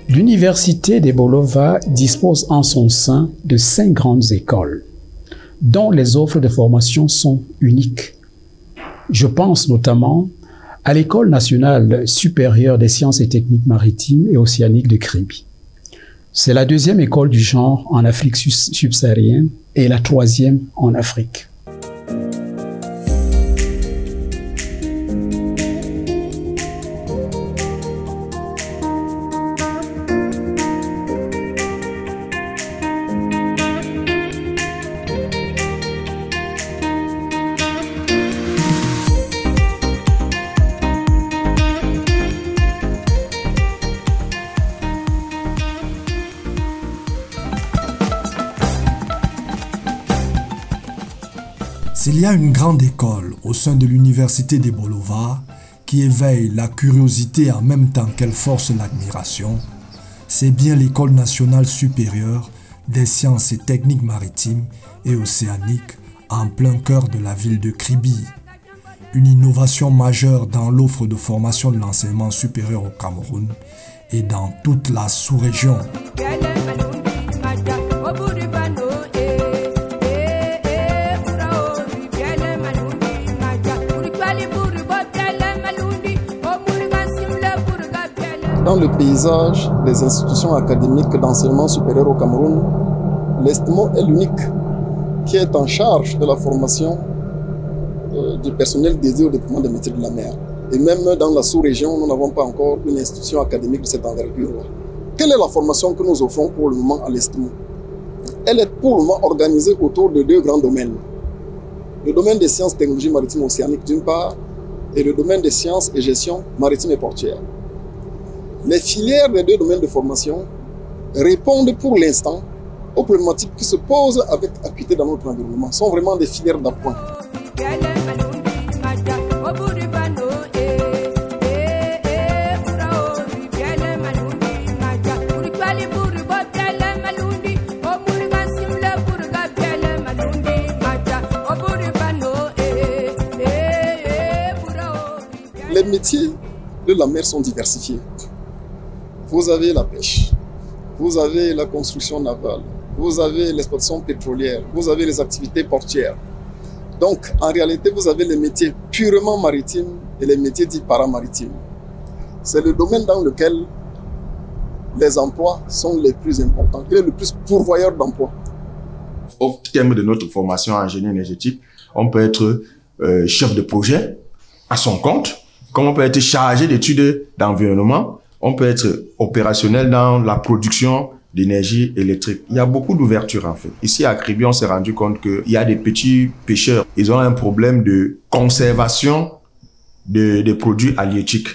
L'université de Bolova dispose en son sein de 5 grandes écoles, dont les offres de formation sont uniques. Je pense notamment à l'École nationale supérieure des sciences et techniques maritimes et océaniques de Kribi. C'est la 2e école du genre en Afrique subsaharienne et la 3e en Afrique. S'il y a une grande école au sein de l'université de Bolova qui éveille la curiosité en même temps qu'elle force l'admiration, c'est bien l'École nationale supérieure des sciences et techniques maritimes et océaniques en plein cœur de la ville de Kribi. Une innovation majeure dans l'offre de formation de l'enseignement supérieur au Cameroun et dans toute la sous-région. Dans le paysage des institutions académiques d'enseignement supérieur au Cameroun, l'ESTMO est l'unique qui est en charge de la formation du personnel dédié au développement des métiers de la mer. Et même dans la sous-région, nous n'avons pas encore une institution académique de cette envergure-là. Quelle est la formation que nous offrons pour le moment à l'ESTMO? Elle est pour le moment organisée autour de 2 grands domaines. Le domaine des sciences, technologies maritimes et océaniques d'une part, et le domaine des sciences et gestion maritime et portuaire. Les filières des 2 domaines de formation répondent pour l'instant aux problématiques qui se posent avec acuité dans notre environnement. Ce sont vraiment des filières d'appoint. Les métiers de la mer sont diversifiés. Vous avez la pêche, vous avez la construction navale, vous avez l'exploitation pétrolière, vous avez les activités portuaires. Donc, en réalité, vous avez les métiers purement maritimes et les métiers dits paramaritimes. C'est le domaine dans lequel les emplois sont les plus importants, il est le plus pourvoyeur d'emplois. Au terme de notre formation en génie énergétique, on peut être chef de projet à son compte, comme on peut être chargé d'études d'environnement, on peut être opérationnel dans la production d'énergie électrique. Il y a beaucoup d'ouverture en fait. Ici à Kribi, on s'est rendu compte qu'il y a des petits pêcheurs. Ils ont un problème de conservation des produits halieutiques.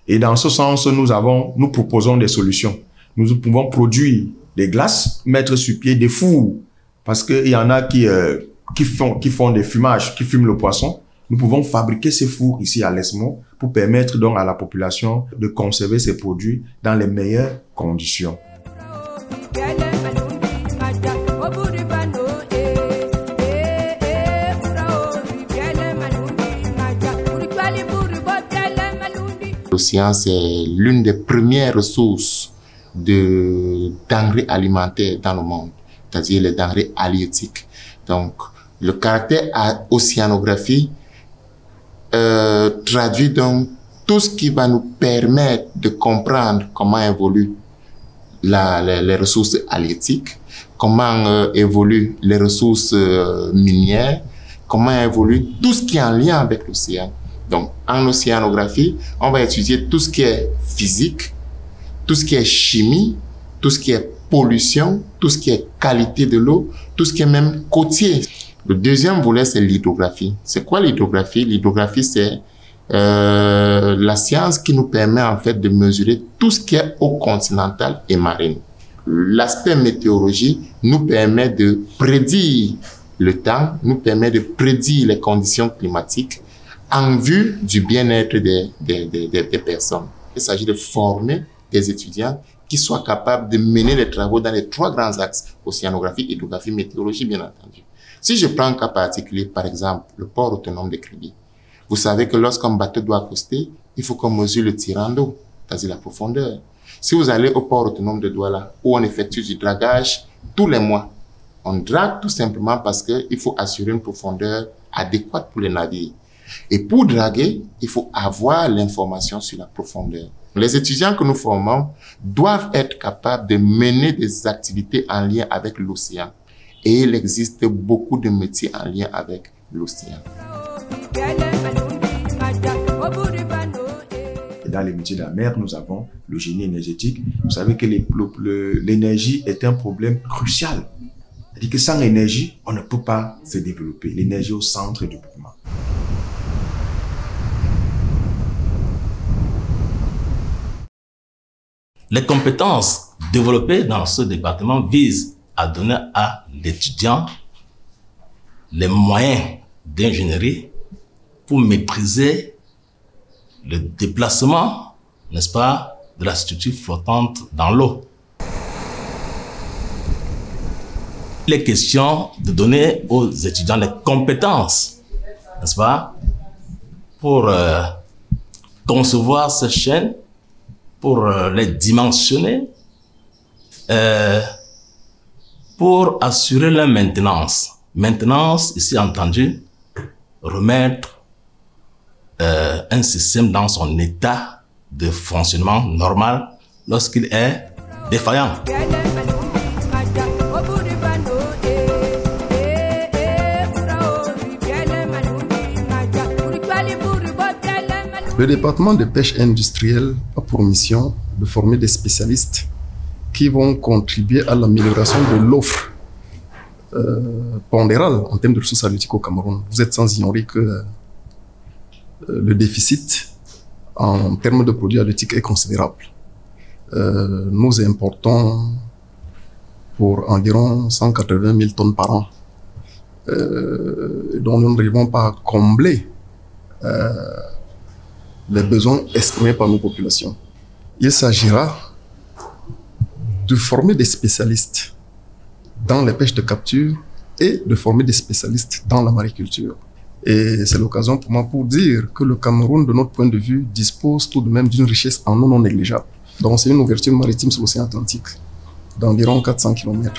Et dans ce sens, nous proposons des solutions. Nous pouvons produire des glaces, mettre sur pied des fours. Parce qu'il y en a qui font des fumages, qui fument le poisson. Nous pouvons fabriquer ces fours ici à l'ESMO pour permettre donc à la population de conserver ces produits dans les meilleures conditions. L'océan, c'est l'une des premières ressources de denrées alimentaires dans le monde, c'est-à-dire les denrées halieutiques. Donc, le caractère océanographie traduit donc tout ce qui va nous permettre de comprendre comment évoluent les ressources halieutiques, comment évoluent les ressources minières, comment évolue tout ce qui est en lien avec l'océan. Donc, en océanographie, on va étudier tout ce qui est physique, tout ce qui est chimie, tout ce qui est pollution, tout ce qui est qualité de l'eau, tout ce qui est même côtier. Le deuxième volet, c'est l'hydrographie. C'est quoi l'hydrographie? L'hydrographie, c'est la science qui nous permet en fait de mesurer tout ce qui est eau continentale et marine. L'aspect météorologie nous permet de prédire le temps, nous permet de prédire les conditions climatiques en vue du bien-être des personnes. Il s'agit de former des étudiants qui qui soit capable de mener les travaux dans les 3 grands axes, océanographie, hydrographie, météorologie, bien entendu. Si je prends un cas particulier, par exemple, le port autonome de Kribi, vous savez que lorsqu'un bateau doit accoster, il faut qu'on mesure le tirant d'eau, c'est-à-dire la profondeur. Si vous allez au port autonome de Douala, où on effectue du dragage tous les mois, on drague tout simplement parce qu'il faut assurer une profondeur adéquate pour les navires. Et pour draguer, il faut avoir l'information sur la profondeur. Les étudiants que nous formons doivent être capables de mener des activités en lien avec l'océan. Et il existe beaucoup de métiers en lien avec l'océan. Dans les métiers de la mer, nous avons le génie énergétique. Vous savez que l'énergie est un problème crucial. C'est-à-dire que sans énergie, on ne peut pas se développer. L'énergie au centre du mouvement. Les compétences développées dans ce département visent à donner à l'étudiant les moyens d'ingénierie pour maîtriser le déplacement, n'est-ce pas, de la structure flottante dans l'eau. Il est question de donner aux étudiants les compétences, n'est-ce pas, pour concevoir ces chaînes, pour les dimensionner, pour assurer leur maintenance. Maintenance, ici entendu, remettre un système dans son état de fonctionnement normal lorsqu'il est défaillant. Le département de pêche industrielle a pour mission de former des spécialistes qui vont contribuer à l'amélioration de l'offre pondérale en termes de ressources halieutiques au Cameroun. Vous êtes sans ignorer que le déficit en termes de produits halieutiques est considérable. Nous importons pour environ 180 000 tonnes par an, dont nous n'arrivons pas à combler les besoins exprimés par nos populations. Il s'agira de former des spécialistes dans les pêches de capture et de former des spécialistes dans la mariculture. Et c'est l'occasion pour moi pour dire que le Cameroun, de notre point de vue, dispose tout de même d'une richesse en eau non négligeable. Donc c'est une ouverture maritime sur l'océan Atlantique d'environ 400 km.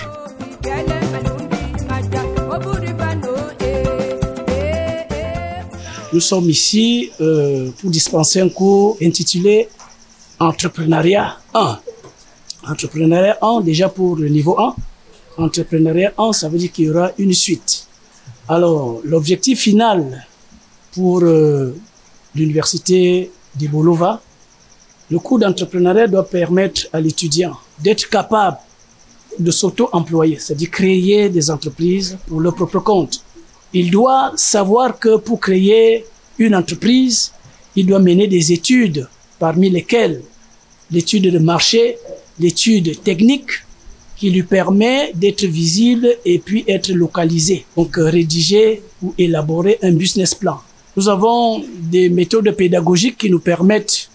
Nous sommes ici pour dispenser un cours intitulé Entrepreneuriat 1. Entrepreneuriat 1, déjà pour le niveau 1. Entrepreneuriat 1, ça veut dire qu'il y aura une suite. Alors, l'objectif final pour l'université de Bolova, le cours d'entrepreneuriat doit permettre à l'étudiant d'être capable de s'auto-employer, c'est-à-dire créer des entreprises pour leur propre compte. Il doit savoir que pour créer une entreprise, il doit mener des études, parmi lesquelles l'étude de marché, l'étude technique, qui lui permet d'être visible et puis être localisé. Donc rédiger ou élaborer un business plan. Nous avons des méthodes pédagogiques qui nous permettent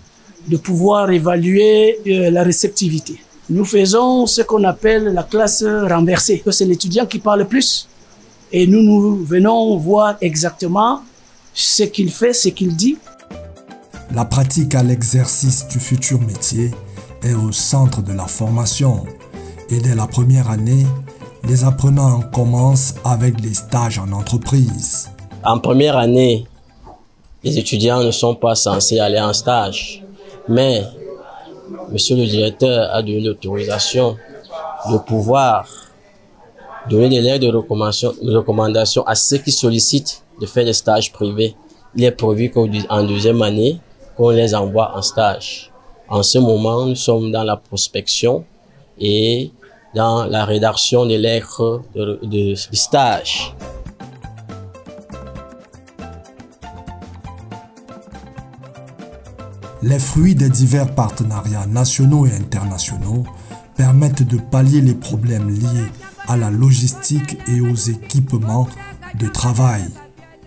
de pouvoir évaluer la réceptivité. Nous faisons ce qu'on appelle la classe renversée. C'est l'étudiant qui parle plus. Et nous venons voir exactement ce qu'il fait, ce qu'il dit. La pratique à l'exercice du futur métier est au centre de la formation. Et dès la première année, les apprenants commencent avec des stages en entreprise. En première année, les étudiants ne sont pas censés aller en stage. Mais monsieur le directeur a donné l'autorisation de pouvoir donner des lettres de recommandation à ceux qui sollicitent de faire des stages privés. Il est prévu qu'en deuxième année, qu'on les envoie en stage. En ce moment, nous sommes dans la prospection et dans la rédaction des lettres de stage. Les fruits des divers partenariats nationaux et internationaux permettent de pallier les problèmes liés à la logistique et aux équipements de travail.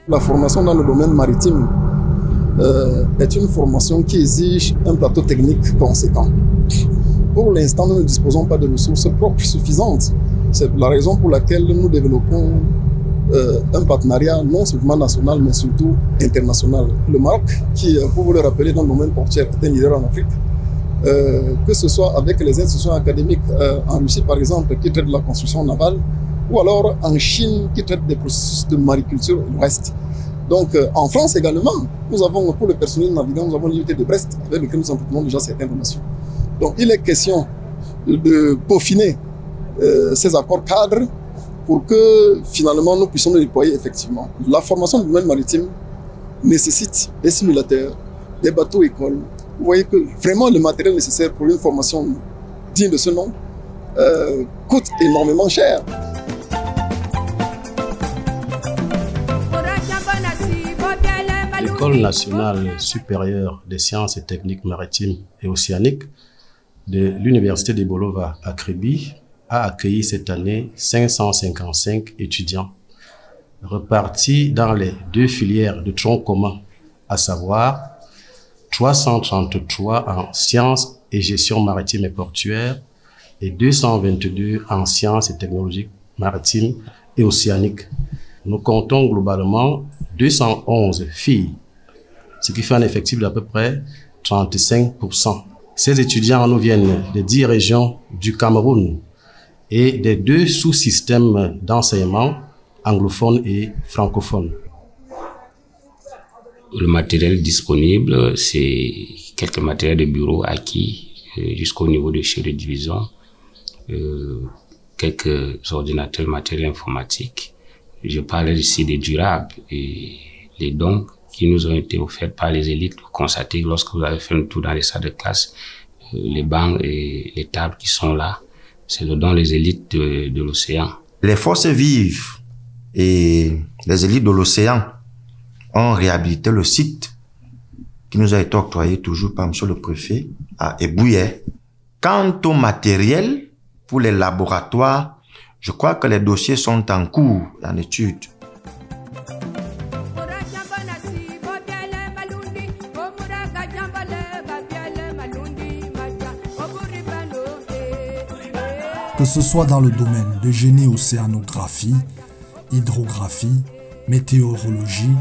La formation dans le domaine maritime est une formation qui exige un plateau technique conséquent. pour l'instant, nous ne disposons pas de ressources propres suffisantes. C'est la raison pour laquelle nous développons un partenariat non seulement national, mais surtout international. Le Maroc, qui, pour vous le rappeler, dans le domaine portuaire, est un leader en Afrique, que ce soit avec les institutions académiques en Russie, par exemple, qui traitent de la construction navale, ou alors en Chine, qui traitent des processus de mariculture et le reste. Donc, en France également, nous avons, pour le personnel navigant, nous avons l'unité de Brest, avec lequel nous entretenons déjà certaines relations. Donc, il est question de peaufiner ces accords cadres pour que, finalement, nous puissions les déployer effectivement. La formation du domaine maritime nécessite des simulateurs, des bateaux-écoles. Vous voyez que vraiment le matériel nécessaire pour une formation digne de ce nom coûte énormément cher. L'École nationale supérieure des sciences et techniques maritimes et océaniques de l'Université de Bolova à Kribi a accueilli cette année 555 étudiants repartis dans les deux filières de tronc commun, à savoir 333 en sciences et gestion maritime et portuaire et 222 en sciences et technologies maritimes et océaniques. Nous comptons globalement 211 filles, ce qui fait un effectif d'à peu près 35%. Ces étudiants nous viennent des 10 régions du Cameroun et des 2 sous-systèmes d'enseignement anglophone et francophone. Le matériel disponible, c'est quelques matériels de bureau acquis jusqu'au niveau de chef de division, quelques ordinateurs, matériel informatique. Je parlais ici des durables et les dons qui nous ont été offerts par les élites. Vous constatez que lorsque vous avez fait un tour dans les salles de classe, les bancs et les tables qui sont là, c'est le don des élites de l'océan. Les forces vives et les élites de l'océan ont réhabilité le site qui nous a été octroyé toujours par M. le préfet à Ebouye. Quant au matériel pour les laboratoires, je crois que les dossiers sont en cours, en étude. Que ce soit dans le domaine de génie-océanographie, hydrographie, météorologie,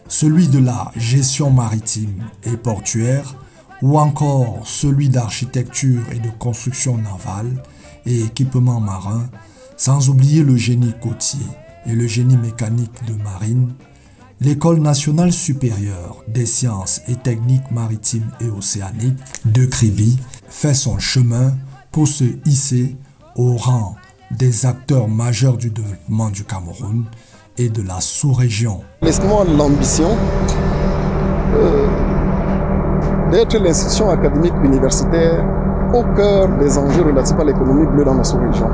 celui de la gestion maritime et portuaire, ou encore celui d'architecture et de construction navale et équipement marin, sans oublier le génie côtier et le génie mécanique de marine, l'École nationale supérieure des sciences et techniques maritimes et océaniques de Kribi fait son chemin pour se hisser au rang des acteurs majeurs du développement du Cameroun et de la sous-région. Laisse-moi l'ambition d'être l'institution académique universitaire au cœur des enjeux relatifs à l'économie bleue dans la sous-région.